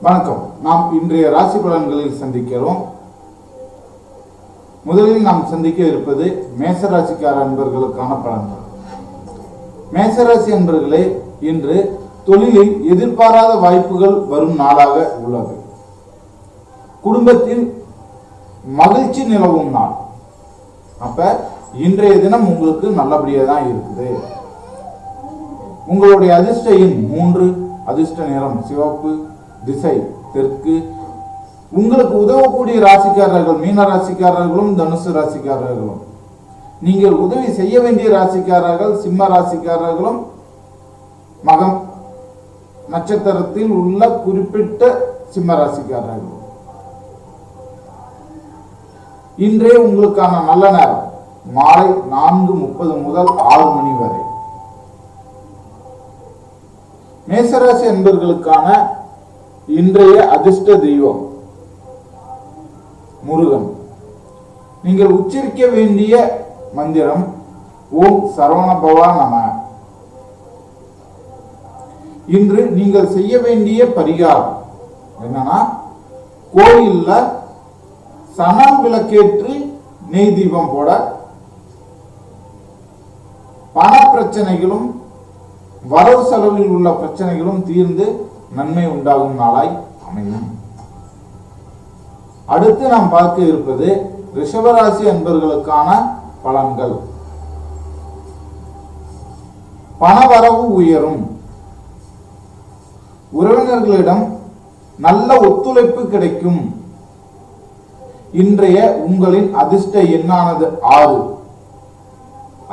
வணக்கம். நாம் இன்றைய ராசி பலன்களில் சந்திக்கிறோம். முதலில் நாம் சந்திக்க இருப்பது மேசராசிக்கார அன்பர்களுக்கான பலன்கள். மேசராசி அன்பர்களே, இன்று தொழிலில் எதிர்பாராத வாய்ப்புகள் வரும் நாளாக உள்ளது. குடும்பத்தில் மகிழ்ச்சி நிலவும் நாள். அப்ப இன்றைய தினம் உங்களுக்கு நல்லபடியாக தான் இருக்குது. உங்களுடைய அதிர்ஷ்ட எண் 3, அதிர்ஷ்ட நிறம் சிவப்பு, திசை தெற்கு. உங்களுக்கு உதவக்கூடிய ராசிக்காரர்கள் மீன ராசிக்காரர்களும் தனுசு ராசிக்காரர்களும். நீங்கள் உதவி செய்ய வேண்டிய ராசிக்காரர்கள் சிம்ம ராசிக்காரர்களும் மகம் நட்சத்திரத்தில் உள்ள குறிப்பிட்ட சிம்ம ராசிக்காரர்களும். இன்றே உங்களுக்கான நல்ல நேரம் மாலை 4:30 முதல் 6 மணி வரை. மேசராசி என்பவர்களுக்கான இன்றைய அதிர்ஷ்ட தெய்வம் முருகன். நீங்கள் உச்சரிக்க வேண்டிய மந்திரம் ஓம் சரவண பவா நம. இன்று நீங்கள் செய்ய வேண்டிய பரிகாரம் என்னன்னா, கோயில்ல சணல் விளக்கேற்றி நெய் தீபம் போட, பண பிரச்சனைகளும் வரவு செலவில் உள்ள பிரச்சனைகளும் தீர்ந்து நன்மை உண்டாகும் நாளாய் அமையும். அடுத்து நாம் பார்க்க இருப்பது ரிஷபராசி அன்பர்களுக்கான பலன்கள். பணவரவு உயரும். உறவினர்களிடம் நல்ல ஒத்துழைப்பு கிடைக்கும். இன்றைய உங்களின் அதிர்ஷ்ட எண்ணானது 6,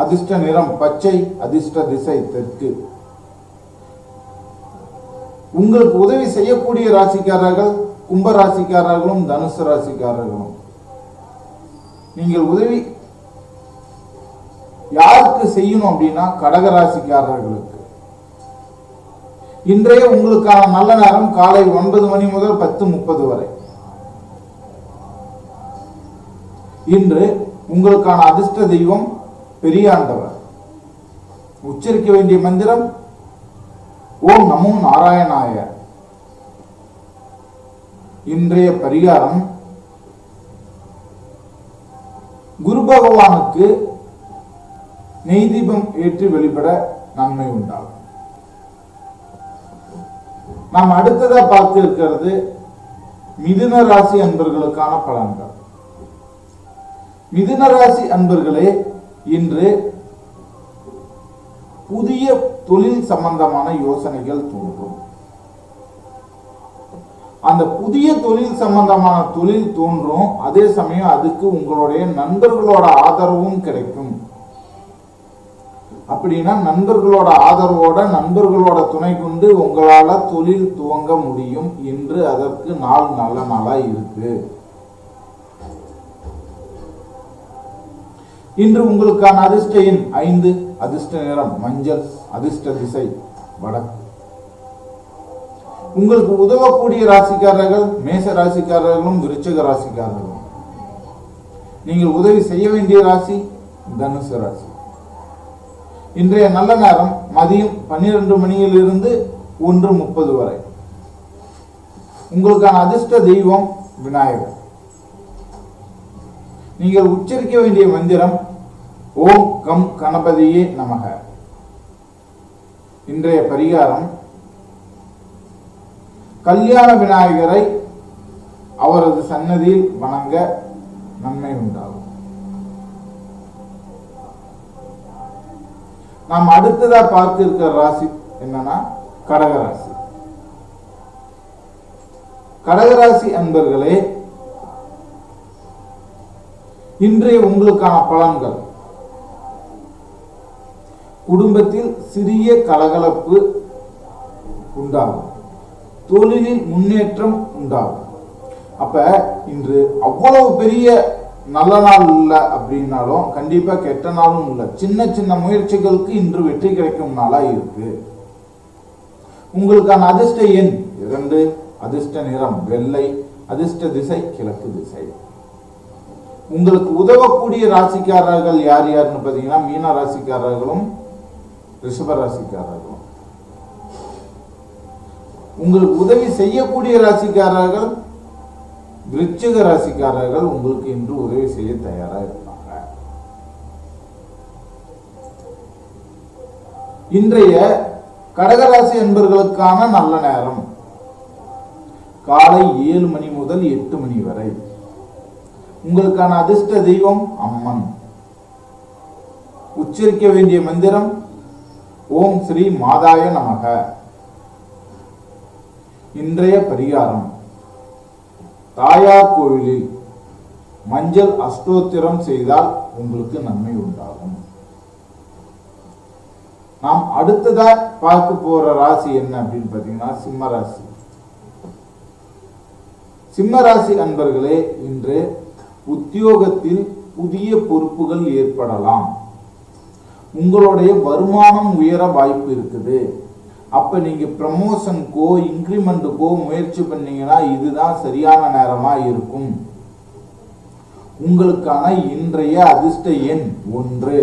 அதிர்ஷ்ட நிறம் பச்சை, அதிர்ஷ்ட திசை தெற்கு. உங்களுக்கு உதவி செய்யக்கூடிய ராசிக்காரர்கள் கும்ப ராசிக்காரர்களும் தனுசு ராசிக்காரர்களும். நீங்கள் உதவி யாருக்கு செய்யணும் அப்படின்னா கடக ராசிக்காரர்களுக்கு. இன்றைய உங்களுக்கான நல்ல நேரம் காலை 9 மணி முதல் 10:30 வரை. இன்று உங்களுக்கான அதிர்ஷ்ட தெய்வம் பெரியாண்டவர். உச்சரிக்க வேண்டிய மந்திரம் ஓம் நமோ நாராயணாய. இன்றைய பரிகாரம் குரு பகவானுக்கு நெய் தீபம் ஏற்றி வெளிப்பட நன்மை உண்டாகும். நாம் அடுத்ததா பார்த்து இருக்கிறது மிதுன ராசி அன்பர்களுக்கான பலன்கள். மிதுன ராசி அன்பர்களே, இன்று புதிய தொழில் சம்பந்தமான யோசனைகள் தோன்றும். அந்த புதிய தொழில் சம்பந்தமான தொழில் தோன்றும். அதே சமயம் அதுக்கு உங்களுடைய நண்பர்களோட ஆதரவும் கிடைக்கும். அப்படின்னா நண்பர்களோட ஆதரவோட நண்பர்களோட துணை கொண்டு உங்களால தொழில் துவங்க முடியும். என்று அதற்கு நாள் நல்ல நாளா இருக்கு. இன்று உங்களுக்கான அதிர்ஷ்ட எண் 5, அதிர்ஷ்ட நிறம் மஞ்சள், அதிர்ஷ்ட திசை வடக்கு. உங்களுக்கு உதவக்கூடிய ராசிக்காரர்கள் மேச ராசிக்காரர்களும் விருச்சிக ராசிக்காரர்களும். நீங்கள் உதவி செய்ய வேண்டிய ராசி தனுசு ராசி. இன்றைய நல்ல நேரம் மதியம் 12 மணியிலிருந்து 1:30 வரை. உங்களுக்கான அதிர்ஷ்ட தெய்வம் விநாயகர். நீங்கள் உச்சரிக்க வேண்டிய மந்திரம் ஓம் கம் கணபதியே நமக. இன்றைய பரிகாரம் கல்யாண விநாயகரை அவரது சன்னதியில் வணங்க நன்மை உண்டாகும். நாம் அடுத்ததா பார்த்து இருக்கிற ராசி என்னன்னா கடகராசி. கடகராசி அன்பர்களே, இன்றைய உங்களுக்கான பலன்கள் குடும்பத்தில் சிறிய கலகலப்பு உண்டாகும். தொழிலில் முன்னேற்றம் உண்டாகும். அப்ப இன்று அவ்வளவு பெரிய நல்ல நாள் இல்லை அப்படின்னாலும் கண்டிப்பா கெட்ட நாளும் இல்லை. சின்ன சின்ன முயற்சிகளுக்கு இன்று வெற்றி கிடைக்கும் நாளா இருக்கு. உங்களுக்கான அதிர்ஷ்ட எண் 2, அதிர்ஷ்ட நிறம் வெள்ளை, அதிர்ஷ்ட திசை கிழக்கு திசை. உங்களுக்கு உதவக்கூடிய ராசிக்காரர்கள் யார் யாருன்னு பார்த்தீங்கன்னா மீன ராசிக்காரர்களும் ரிஷப ராசிக்காரர்களும். உங்களுக்கு உதவி செய்யக்கூடிய ராசிக்காரர்கள் விருச்சிக ராசிக்காரர்கள் உங்களுக்கு இன்று உதவி செய்ய தயாரா இருப்பாங்க. இன்றைய கடகராசி என்பவர்களுக்கான நல்ல நேரம் காலை 7 மணி முதல் 8 மணி வரை. உங்களுக்கான அதிர்ஷ்ட தெய்வம் அம்மன். உச்சரிக்க வேண்டிய மந்திரம் ஓம் ஸ்ரீ மாதாய நமக. இன்றைய பரிகாரம் தாயார் கோவிலில் மஞ்சள் அஷ்டோத்திரம் செய்தால் உங்களுக்கு நன்மை உண்டாகும். நாம் அடுத்ததா பார்க்க போற ராசி என்ன அப்படின்னு பாத்தீங்கன்னா சிம்ம ராசி. சிம்ம ராசி அன்பர்களே, இன்று உத்தியோகத்தில் புதிய பொறுப்புகள் ஏற்படலாம். உங்களுடைய வருமானம் உயர வாய்ப்பு இருக்குது. அப்ப நீங்க ப்ரமோஷனுக்கோ இன்கிரிமெண்ட்டுக்கோ முயற்சி பண்ணீங்கன்னா இதுதான் சரியான நேரமா இருக்கும். உங்களுக்கான இன்றைய அதிர்ஷ்ட எண் 1.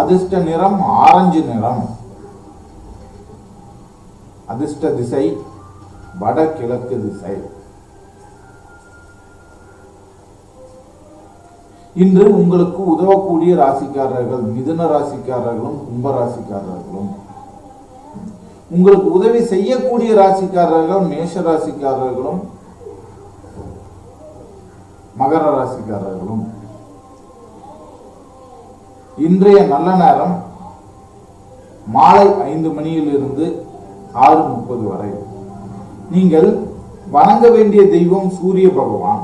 அதிர்ஷ்ட நிறம் ஆரஞ்சு நிறம். அதிர்ஷ்ட திசை வடகிழக்கு திசை. இன்று உங்களுக்கு உதவக்கூடிய ராசிக்காரர்கள் மிதுன ராசிக்காரர்களும் கும்ப ராசிக்காரர்களும். உங்களுக்கு உதவி செய்யக்கூடிய ராசிக்காரர்கள் மேஷ ராசிக்காரர்களும் மகர ராசிக்காரர்களும். இன்றைய நல்ல நேரம் மாலை 5 மணியிலிருந்து 6:30 வரை. நீங்கள் வணங்க வேண்டிய தெய்வம் சூரிய பகவான்.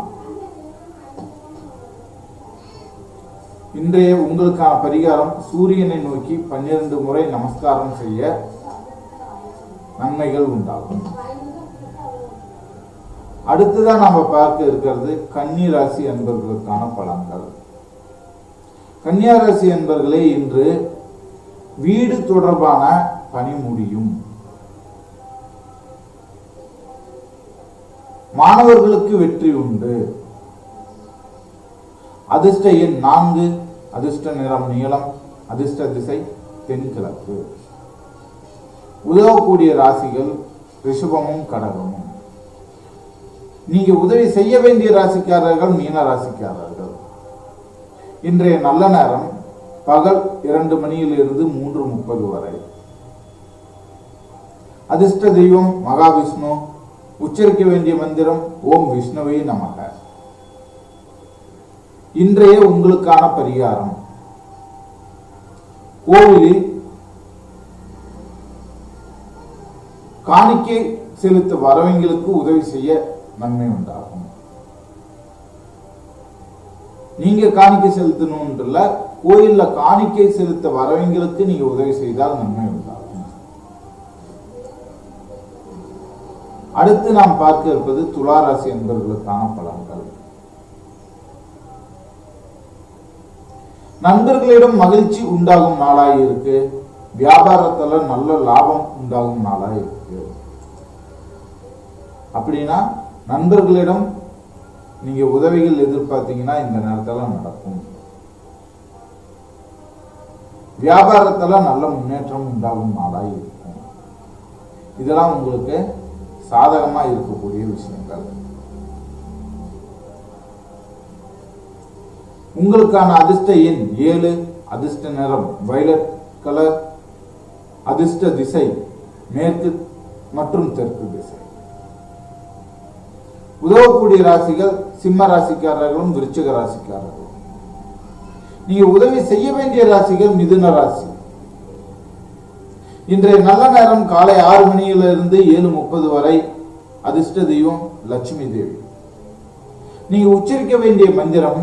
இன்றைய உங்களுக்கான பரிகாரம் சூரியனை நோக்கி 12 முறை நமஸ்காரம் செய்ய நன்மைகள் உண்டாகும். அடுத்ததான் நாம பார்க்க இருக்கிறது கன்னி ராசி அன்பர்களுக்கான பலன்கள். கன்னியா ராசி அன்பர்களே, இன்று வீடு தொடர்பான பணி முடியும். மாணவர்களுக்கு வெற்றி உண்டு. அதிர்ஷ்ட எண் 4. அதிர்ஷ்ட நிறம் நீலம். அதிர்ஷ்ட திசை தென்கிழக்கு. உதவக்கூடிய ராசிகள் ரிஷபமும் கடகமும். நீங்க உதவி செய்ய வேண்டிய ராசிக்காரர்கள் மீன ராசிக்காரர்கள். இன்றைய நல்ல நேரம் பகல் 2 மணியிலிருந்து 3:30 வரை. அதிர்ஷ்ட தெய்வம் மகாவிஷ்ணு. உச்சரிக்க வேண்டிய மந்திரம் ஓம் விஷ்ணுவே நமக. இன்றைய உங்களுக்கான பரிகாரம் கோவிலில் காணிக்கை செலுத்த வரவங்களுக்கு உதவி செய்ய நன்மை உண்டாகும். நீங்க காணிக்கை செலுத்தணும்ன்றல, கோயில்ல காணிக்கை செலுத்த வரவங்களுக்கு நீங்க உதவி செய்தால் நன்மை உண்டாகும். அடுத்து நாம் பார்க்க இருப்பது துளாராசி என்பவர்களுக்கான பலன்கள். நண்பர்களிடம் மகிழ்ச்சி உண்டாகும் நாளாய் இருக்கு. வியாபாரத்துல நல்ல லாபம் உண்டாகும் நாளாய் இருக்கு. அப்படின்னா நண்பர்களிடம் நீங்க உதவிகள் எதிர்பார்த்தீங்கன்னா இந்த நேரத்துல நடக்கும். வியாபாரத்துல நல்ல முன்னேற்றம் உண்டாகும் நாளாய் இருக்கும். இதெல்லாம் உங்களுக்கு சாதகமா இருக்கக்கூடிய விஷயங்கள். உங்களுக்கான அதிர்ஷ்ட எண் 7. அதிர்ஷ்ட நிறம் வயலட் கலர். அதிர்ஷ்ட திசை மேற்கு மற்றும் தெற்கு திசை. உதவக்கூடிய ராசிகள் சிம்ம ராசிக்காரர்களும் விருச்சிக ராசிக்காரர்களும். நீங்க உதவி செய்ய வேண்டிய ராசிகள் மிதுன ராசி. இன்றைய நல்ல நேரம் காலை 6 மணியிலிருந்து 7:30 வரை. அதிர்ஷ்ட தெய்வம் லட்சுமி தேவி. நீங்க உச்சரிக்க வேண்டிய மந்திரம்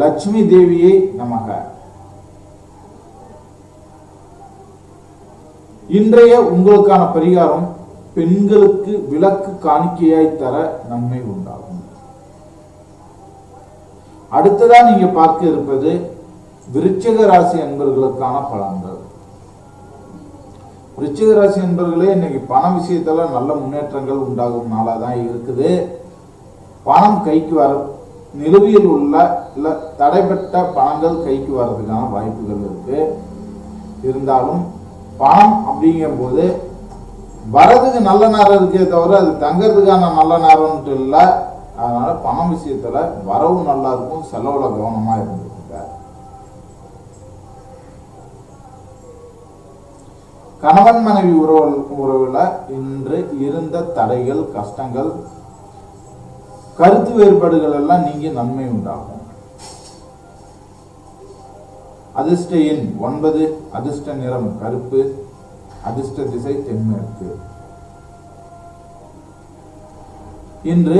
லட்சுமி தேவியை நமக. இன்றைய உங்களுக்கான பரிகாரம் பெண்களுக்கு விளக்கு காணிக்கையாய் தர நன்மை உண்டாகும். அடுத்ததான் நீங்க பார்க்க இருப்பது விருச்சிக ராசி அன்பர்களுக்கான பலன்கள். விருச்சிக ராசி அன்பர்களே, இன்னைக்கு பண விஷயத்துல நல்ல முன்னேற்றங்கள் உண்டாகும் நாளா தான் இருக்குது. பணம் கைக்கு வர நிலுவையில் உள்ள இல்ல தடைப்பட்ட பணங்கள் கைக்கு வர்றதுக்கான வாய்ப்புகள் இருக்கு. இருந்தாலும் பணம் அப்படிங்கிற போது வரதுக்கு நல்ல நேரம் இருக்கே தவிர அது தங்கறதுக்கான நல்ல நேரம்ட்டு இல்லை. அதனால பணம் விஷயத்துல வரவு நல்லா இருக்கும், செலவுல கவனமா இருந்துருங்க. கணவன் மனைவி உறவுல இன்று இருந்த தடைகள், கஷ்டங்கள், கருத்து வேறுபாடுகள் எல்லாம் நீங்க நன்மை உண்டாகும். அதிர்ஷ்ட எண் 9, அதிர்ஷ்ட நிறம் கருப்பு, அதிர்ஷ்ட திசை தென்மேற்கு. இன்று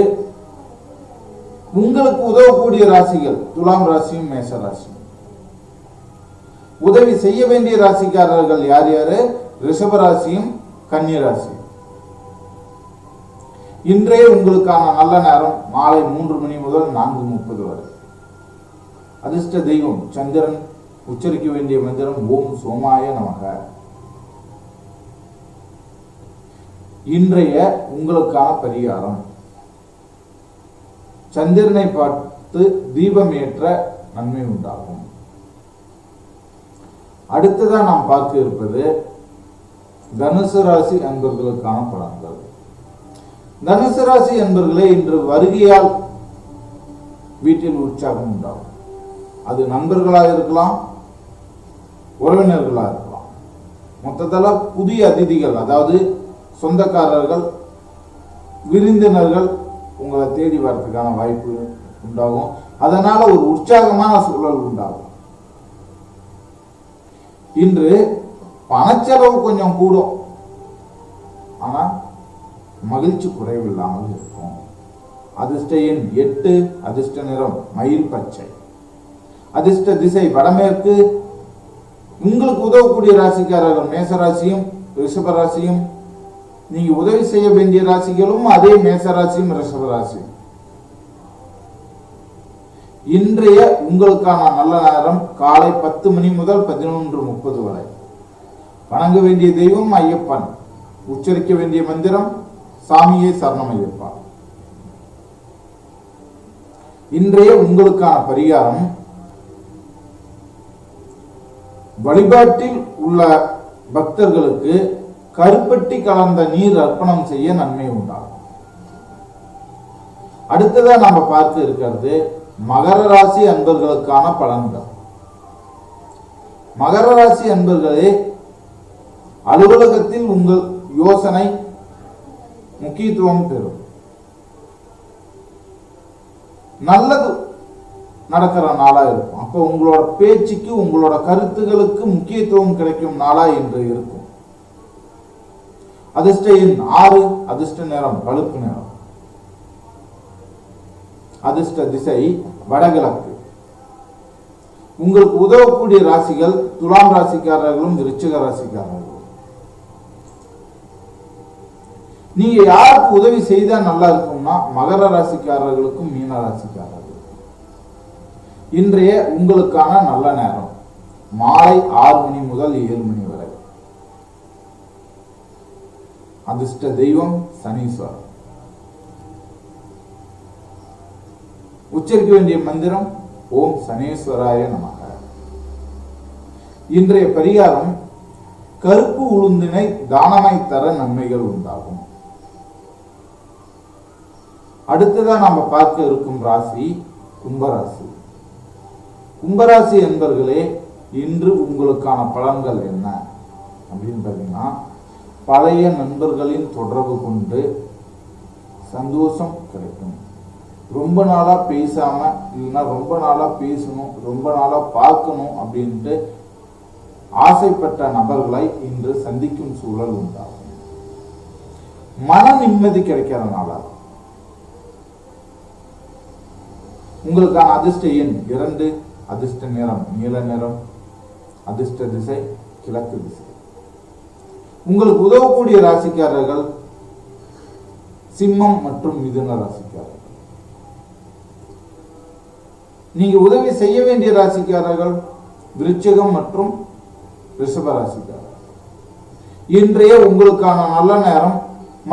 உங்களுக்கு உதவக்கூடிய ராசிகள் துலாம் ராசியும் மேச ராசியும். உதவி செய்ய வேண்டிய ராசிக்காரர்கள் யார் யாரு? ரிஷப ராசியும் கன்னி ராசியும். இன்றைய உங்களுக்கான நல்ல நேரம் மாலை 3 மணி முதல் 4:30 வரை. அதிர்ஷ்ட தெய்வம் சந்திரன். உச்சரிக்க வேண்டிய மந்திரம் ஓம் சோமாய நமக. இன்றைய உங்களுக்கான பரிகாரம் சந்திரனை பார்த்து தீபம் ஏற்ற நன்மை உண்டாகும். அடுத்ததான் நாம் பார்க்க இருப்பது தனுசு ராசி அன்பர்களுக்கான பலன்கள். தனுசு ராசி அன்பர்களே, இன்று வருகையால் வீட்டில் உற்சாகம் உண்டாகும். அது நண்பர்களாக இருக்கலாம், உறவினர்களாக இருக்கலாம். மொத்தத்தில் புதிய அதிதிகள், அதாவது சொந்தக்காரர்கள், விருந்தினர்கள் உங்களை தேடி வரதுக்கான வாய்ப்பு உண்டாகும். அதனால ஒரு உற்சாகமான சூழல் உண்டாகும். இன்று பணச்செலவு கொஞ்சம் கூடும், ஆனா மகிழ்ச்சி குறைவில்லாமல் இருக்கும். அதிர்ஷ்ட எண் 8, அதிர்ஷ்ட நிறம் மயில் பச்சை, அதிர்ஷ்ட திசை வடமேற்கு. உங்களுக்கு உதவக்கூடிய ராசிக்காரர்கள் மேசராசியும் ரிஷபராசியும். நீங்க உதவி செய்ய வேண்டிய ராசிகளும் அதே மேசராசியும் ரிஷபராசியும். இன்றைய உங்களுக்கான நல்ல நேரம் காலை 10 மணி முதல் 11:30 வரை. வணங்க வேண்டிய தெய்வம் ஐயப்பன். உச்சரிக்க வேண்டிய மந்திரம் சாமியே சரணம் ஐயப்பா. இன்றைய உங்களுக்கான பரிகாரம் வழிபாட்டில் உள்ள பக்தர்களுக்கு கருப்பட்டி கலந்த நீர் அர்ப்பணம் செய்ய நன்மை உண்டாகும். அடுத்ததா நாம பார்த்து இருக்கிறது மகர ராசி அன்பர்களுக்கான பலன்கள். மகர ராசி அன்பர்களே, அலுவலகத்தில் உங்கள் யோசனை முக்கியத்துவம் பெறும். நல்லது நடக்கிற நாளா இருக்கும். அப்போ உங்களோட பேச்சுக்கு, உங்களோட கருத்துகளுக்கு முக்கியத்துவம் கிடைக்கும் நாளா இன்று இருக்கும். அதிர்ஷ்ட எண் 6, அதிர்ஷ்ட நிறம் பழுப்பு நிறம், அதிர்ஷ்ட திசை வடகிழக்கு. உங்களுக்கு உதவக்கூடிய ராசிகள் துலாம் ராசிக்காரர்களும் விருச்சிக ராசிக்காரர்களும். நீங்க யாருக்கு உதவி செய்தா நல்லா இருக்கும்னா மகர ராசிக்காரர்களுக்கும் மீன ராசிக்காரர்களுக்கும். இன்றைய உங்களுக்கான நல்ல நேரம் மாலை 6 மணி முதல் 7 மணி வரை. அதிர்ஷ்ட தெய்வம் சனீஸ்வரர். உச்சரிக்க வேண்டிய மந்திரம் ஓம் சனீஸ்வராய நமக. இன்றைய பரிகாரம் கருப்பு உளுந்தினை தானமாய் தர நன்மைகள் உண்டாகும். அடுத்ததான் நாம பார்க்க இருக்கும் ராசி கும்பராசி. கும்பராசி என்பர்களே, இன்று உங்களுக்கான பலன்கள் என்ன அப்படின்னு பார்த்தீங்கன்னா, பழைய நண்பர்களின் தொடர்பு கொண்டு சந்தோஷம் கிடைக்கும். ரொம்ப நாளா பேசாம, இல்லைன்னா ரொம்ப நாளா பேசணும், ரொம்ப நாளா பார்க்கணும் அப்படின்ட்டு ஆசைப்பட்ட நபர்களை இன்று சந்திக்கும் சூழல் உண்டாகும். மன நிம்மதி கிடைக்கிறதுனால. உங்களுக்கான அதிர்ஷ்ட எண் 2, அதிர்ஷ்ட நிறம் நீல நிறம், அதிர்ஷ்ட திசை கிழக்கு திசை. உங்களுக்கு உதவக்கூடிய ராசிக்காரர்கள் சிம்மம் மற்றும் மிதுன ராசிக்காரர்கள். நீங்க உதவி செய்ய வேண்டிய ராசிக்காரர்கள் விருச்சிகம் மற்றும் ரிஷப ராசிக்காரர்கள். இன்றைய உங்களுக்கான நல்ல நேரம்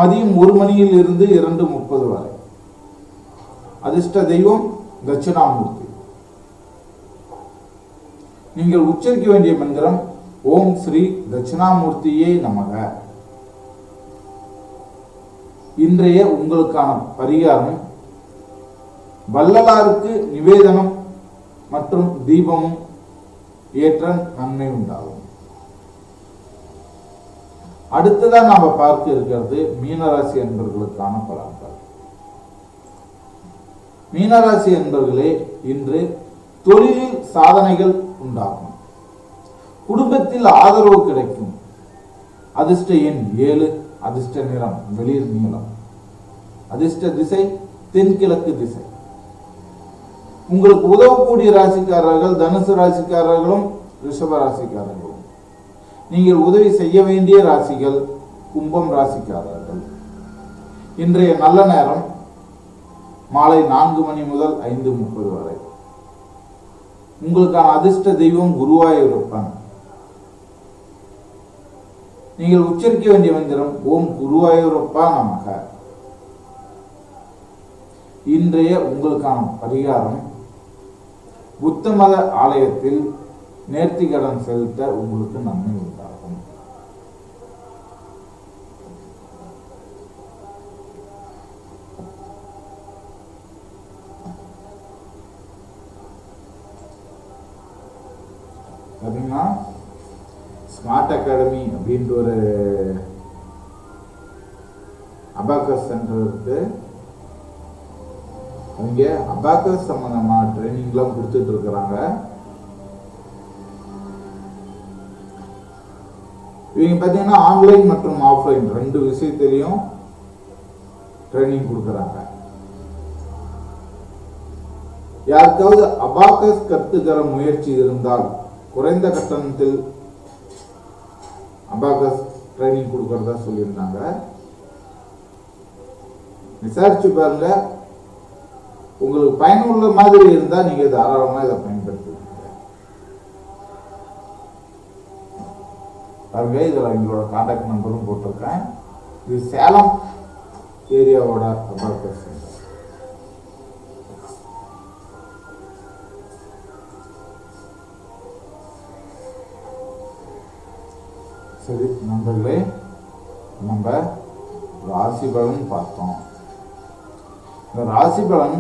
மதியம் 1 மணியில் இருந்து 2:30 வரை. அதிர்ஷ்ட தெய்வம் தட்சிணாமூர்த்தி. நீங்கள் உச்சரிக்க வேண்டிய மந்திரம் ஓம் ஸ்ரீ தட்சிணாமூர்த்தியே நமக. இன்றைய உங்களுக்கான பரிகாரம் வள்ளலாருக்கு நிவேதனம் மற்றும் தீபமும் ஏற்ற நன்மை உண்டாகும். அடுத்ததா நாம பார்க்க இருக்கிறது மீனராசி அன்பர்களுக்கான பலன்கள். மீனராசி அன்பர்களே, இன்று தொழிலில் சாதனைகள் உண்டாகும். குடும்பத்தில் ஆதரவு கிடைக்கும். அதிர்ஷ்ட எண் 7, அதிர்ஷ்ட நிறம் வெளிர் நீலம், அதிர்ஷ்ட திசை தென்கிழக்கு திசை. உங்களுக்கு உதவக்கூடிய ராசிக்காரர்கள் தனுசு ராசிக்காரர்களும் ரிஷப ராசிக்காரர்களும். நீங்கள் உதவி செய்ய வேண்டிய ராசிகள் கும்பம் ராசிக்காரர்கள். இன்றைய நல்ல நேரம் மாலை 4 மணி முதல் 5:30 வரை. உங்களுக்கான அதிர்ஷ்ட தெய்வம் குருவாயூரப்பன். நீங்கள் உச்சரிக்க வேண்டிய மந்திரம் ஓம் குருவாயூரப்பா நமக. இன்றைய உங்களுக்கான பரிகாரம் புத்த மத ஆலயத்தில் நேர்த்தி கடன் செலுத்த உங்களுக்கு நன்மை உண்டாகும். அப்படின்னா ஸ்மார்ட் அகாடமி அப்படின்ற ஒரு அபாக்கஸ் சென்டர் இருக்கு. அவங்க அபாக்கஸ் சம்பந்தமான ட்ரைனிங்லாம் கொடுத்துட்டு இருக்கிறாங்க. இவங்க பார்த்தீங்கன்னா ஆன்லைன் மற்றும் ஆஃப்லைன் 2 விஷயத்திலையும் ட்ரைனிங் கொடுக்குறாங்க. யாருக்காவது அபாக்கஸ் கற்றுக்கிற முயற்சி இருந்தால் குறைந்த கட்டணத்தில் அபாக்கஸ் ட்ரைனிங் கொடுக்கறதா சொல்லியிருந்தாங்க. விசாரிச்சு பாருங்க. உங்களுக்கு பயனுள்ள மாதிரி இருந்தால் நீங்க தாராளமாக இதை பயன்படுத்துவீங்க. பாருங்க, இதில் எங்களோட கான்டாக்ட் நம்பரும் போட்டிருக்கேன். இது சேலம் ஏரியாவோட அபாக்கஸ் சென்டர். சரி நண்பர்களே, நம்ம ராசி பலன் பார்த்தோம். இந்த ராசி பலன்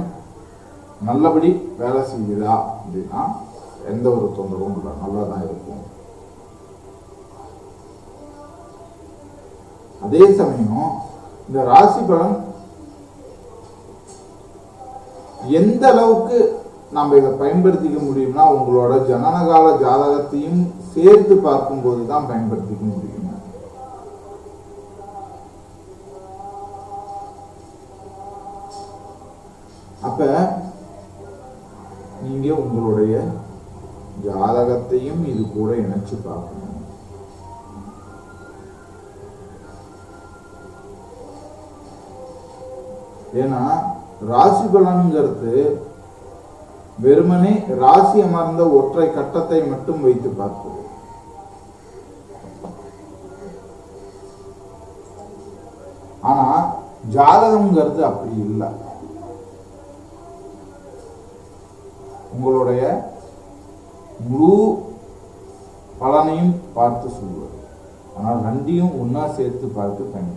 நல்லபடி வேலை செய்யுதா அப்படின்னா எந்த ஒரு தொந்தரவும் இல்லை, நல்லா தான் இருக்கும். அதே சமயம் இந்த ராசி பலன் எந்த அளவுக்கு நம்ம இதை பயன்படுத்திக்க முடியும்னா உங்களோட ஜனனகால ஜாதகத்தையும் சேர்த்து பார்க்கும்போது தான் பயன்படுத்திக்க முடியும். அப்ப நீங்க உங்களுடைய ஜாதகத்தையும் இது கூட இணைச்சு பார்க்கணும். ஏன்னா ராசி பலன்கிறது வெறுமனே ராசி அமர்ந்த ஒற்றை கட்டத்தை மட்டும் வைத்து பார்ப்பது. ஆனா ஜாதகம்ங்கிறது அப்படி இல்லை. உங்களுடைய முழு பலனையும் பார்த்து சொல்வது. ஆனால் 2ஐயும் ஒன்னா சேர்த்து பார்த்து பயன்படுத்தும்.